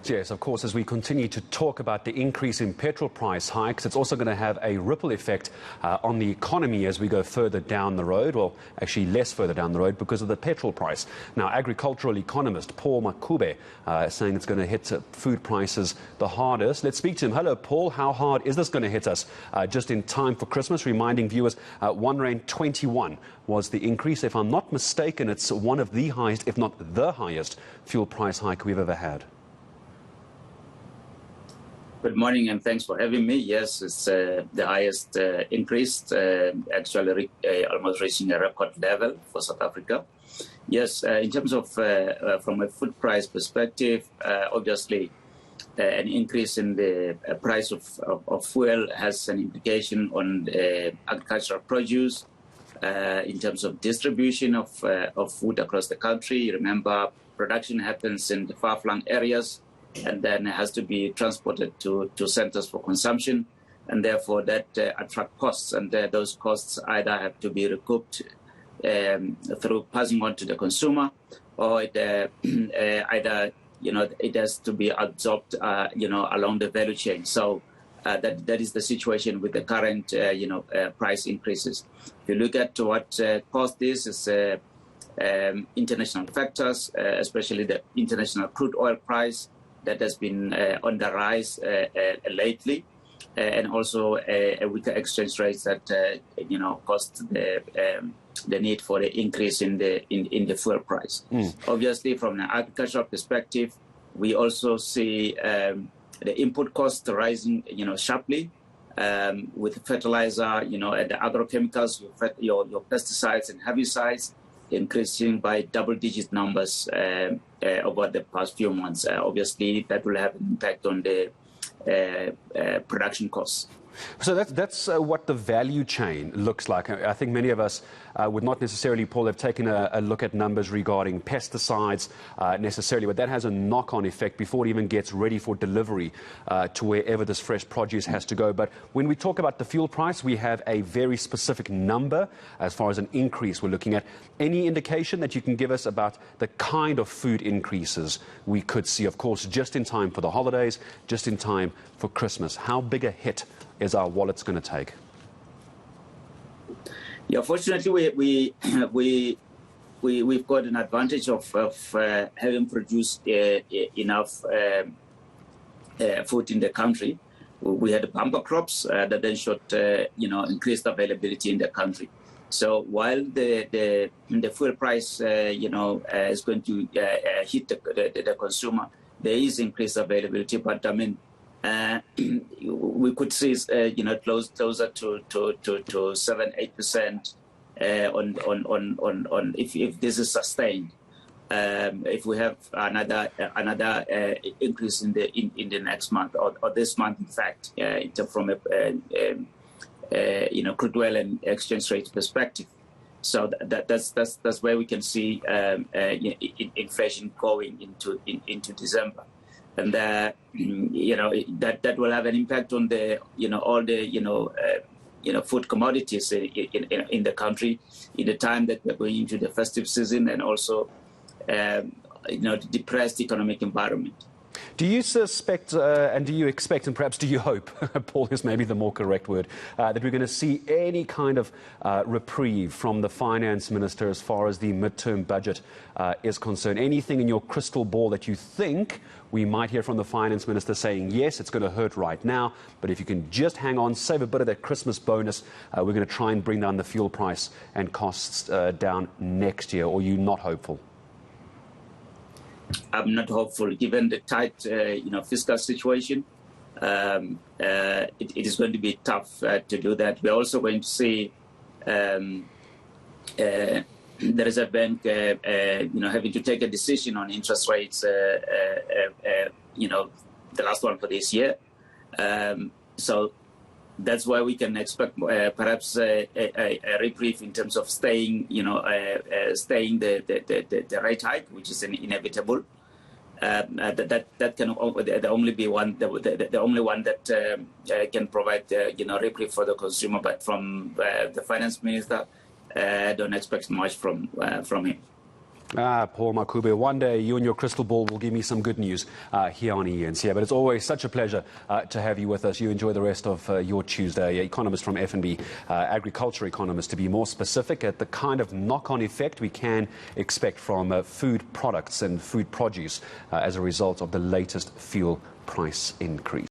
Yes, of course, as we continue to talk about the increase in petrol price hikes, it's also going to have a ripple effect on the economy as we go further down the road, well, actually less further down the road because of the petrol price. Now, agricultural economist Paul Makube is saying it's going to hit food prices the hardest. Let's speak to him. Hello, Paul. How hard is this going to hit us just in time for Christmas? Reminding viewers, R1.21 was the increase. If I'm not mistaken, it's one of the highest, if not the highest, fuel price hike we've ever had. Good morning and thanks for having me. Yes, it's the highest increase, actually almost reaching a record level for South Africa. Yes, in terms of from a food price perspective, obviously an increase in the price of fuel has an implication on agricultural produce in terms of distribution of food across the country. Remember, production happens in the far-flung areas, and then it has to be transported to centers for consumption, and therefore that attract costs, and those costs either have to be recouped through passing on to the consumer, or it, either it has to be absorbed along the value chain. So that is the situation with the current price increases. If you look at what caused this, is international factors, especially the international crude oil price that has been on the rise lately, and also a weaker exchange rate that caused the need for the increase in the fuel price. Obviously, from an agricultural perspective, we also see the input costs rising sharply, with fertilizer, and the agrochemicals, your pesticides and herbicides increasing by double-digit numbers over the past few months. Obviously, that will have an impact on the production costs. So that's what the value chain looks like. I think many of us would not necessarily, Paul, have taken a look at numbers regarding pesticides necessarily, but that has a knock-on effect before it even gets ready for delivery to wherever this fresh produce has to go. But when we talk about the fuel price, we have a very specific number as far as an increase we're looking at. Any indication that you can give us about the kind of food increases we could see, of course, just in time for the holidays, just in time for Christmas? How big a hit is our wallets going to take? Yeah, fortunately, we've got an advantage of having produced enough food in the country. We had bumper crops that then showed increased availability in the country. So while the fuel price is going to hit the consumer, there is increased availability, but I mean, we could see closer to 7-8% on if this is sustained. If we have another increase in the next month or this month, in fact, from a crude oil and exchange rate perspective. So that's where we can see inflation going into December. And that will have an impact on the all the food commodities in the country in the time that we're going into the festive season, and also the depressed economic environment. Do you suspect and do you expect, and perhaps do you hope, Paul is maybe the more correct word, that we're going to see any kind of reprieve from the finance minister as far as the midterm budget is concerned? Anything in your crystal ball that you think we might hear from the finance minister saying, yes, it's going to hurt right now, but if you can just hang on, save a bit of that Christmas bonus, we're going to try and bring down the fuel price and costs down next year? Or are you not hopeful? I'm not hopeful, given the tight, fiscal situation. It is going to be tough to do that. We're also going to see the Reserve Bank, having to take a decision on interest rates. The last one for this year. So that's why we can expect perhaps a reprieve in terms of staying the rate hike, which is inevitable. That can only be the only one that can provide reprieve for the consumer. But from the finance minister, I don't expect much from him. Paul Makube, one day you and your crystal ball will give me some good news here on eNCA. But it's always such a pleasure to have you with us. You enjoy the rest of your Tuesday. Economist from F&B, agriculture economist, to be more specific at the kind of knock-on effect we can expect from food products and food produce as a result of the latest fuel price increase.